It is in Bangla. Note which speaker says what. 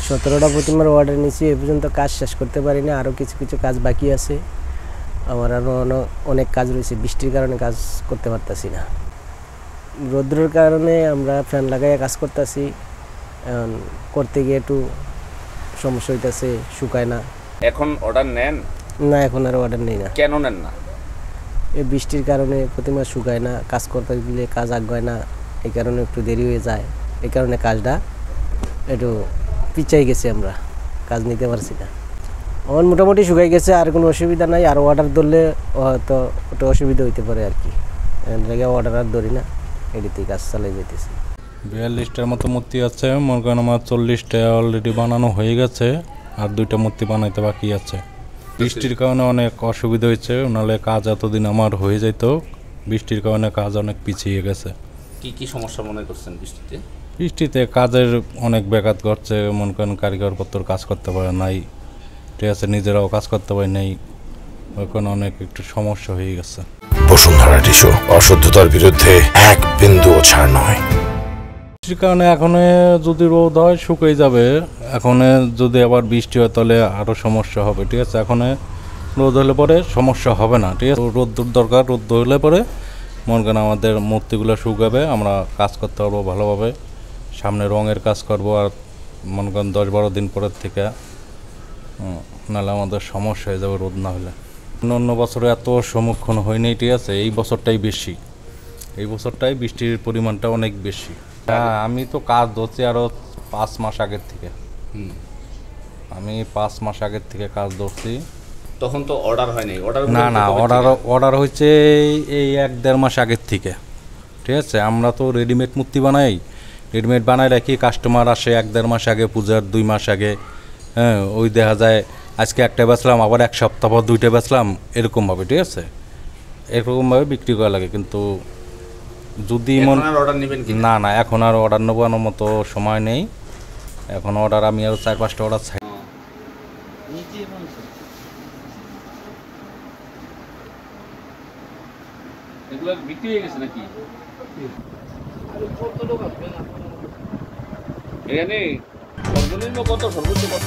Speaker 1: 17টা প্রতিমার অর্ডার নিয়েছি, এ পর্যন্ত কাজ শেষ করতে পারিনি, আরও কিছু কিছু কাজ বাকি আছে। আমার আরও অনেক কাজ রয়েছে, বৃষ্টির কারণে কাজ করতে পারতাছি না। রৌদ্রের কারণে আমরা ফ্যান লাগাইয়া কাজ করতেছি, করতে গিয়ে একটু সমস্যা হইতেছে, শুকায় না।
Speaker 2: এখন অর্ডার নেন
Speaker 1: না, এখন আর অর্ডার নেই না।
Speaker 2: কেন নেন না?
Speaker 1: এই বৃষ্টির কারণে প্রতিমা শুকায় না, কাজ করতে গেলে কাজ আগায় না, এই কারণে একটু দেরি হয়ে যায়। এই কারণে কাজটা একটু পিছাই গেছে, আমরা কাজ নিতে পারছি না। আমার মোটামুটি শুকাই গেছে, আর কোনো অসুবিধা নাই। আর অর্ডার ধরলে হয়তো একটু অসুবিধা হইতে পারে আর কি, জায়গায় অর্ডার আর ধরি না, এটিতেই কাজ চালিয়ে যেতেছি।
Speaker 3: 42টার মতো মূর্তি আছে, মনে করেন আমার 40টা অলরেডি বানানো হয়ে গেছে, আর 2টা মূর্তি বানাইতে বাকি আছে। বৃষ্টির কারণে অনেক অসুবিধা হয়েছে, নাহলে কাজ এতদিন আমার হয়ে যেত। বৃষ্টির কারণে কাজ অনেক পিছিয়ে গেছে।
Speaker 2: কি কি সমস্যা মনে করছেন বৃষ্টিতে?
Speaker 3: বৃষ্টিতে কাজের অনেক ব্যাঘাত ঘটছে, মনে করেন কারিগরপত্র কাজ করতে পারে নাই, ঠিক আছে, নিজেরাও কাজ করতে পারে নাই, ওখানে অনেক একটু সমস্যা হয়ে গেছে।
Speaker 4: বসুন্ধরা টিস্যু, অশুদ্ধতার বিরুদ্ধে এক বিন্দুও ছাড় নয়।
Speaker 3: বৃষ্টির কারণে এখন যদি রোদ হয় শুকিয়ে যাবে, এখন যদি আবার বৃষ্টি হয় তাহলে আরও সমস্যা হবে, ঠিক আছে। এখন রোদ হলে পরে সমস্যা হবে না, ঠিক আছে। রোদ দরকার, রোদ হলে পরে মনে করেন আমাদের মূর্তিগুলো শুকাবে, আমরা কাজ করতে পারবো ভালোভাবে। সামনে রঙের কাজ করব, আর মনে করেন 10-12 দিন পরের থেকে, নাহলে আমাদের সমস্যা হয়ে যাবে রোদ না হলে। অন্য বছরে এত সম্মুখীন হয়নি, ঠিক আছে। এই বছরটাই বেশি, এই বছরটাই বৃষ্টির পরিমাণটা অনেক বেশি। হ্যাঁ, আমি তো কাজ ধরছি আরও 5 মাস আগের থেকে। আমি 5 মাস আগের থেকে কাজ ধরছি।
Speaker 2: তখন তো অর্ডার হয়নি?
Speaker 3: না, অর্ডার হয়েছে এই 1-1.5 মাস আগের থেকে, ঠিক আছে। আমরা তো রেডিমেড মূর্তি বানাই, রেডিমেড বানাই রাখি, কাস্টমার আসে 1-1.5 মাস আগে, পূজার 2 মাস আগে। হ্যাঁ, ওই দেখা যায় আজকে একটা বেচলাম, আবার 1 সপ্তাহ পর 2টা বেচলাম, এরকমভাবে, ঠিক আছে। এরকমভাবে বিক্রি করা লাগে। কিন্তু যদি না, এখন আর অর্ডার নেবার মতো সময় নেই। এখন অর্ডার আমি আরও 4-5টা অর্ডার চাই।
Speaker 2: এগুলো বিক্রি হয়ে গেছে নাকি? এখানে সর্বনিম্ন কত, সর্বোচ্চ কত?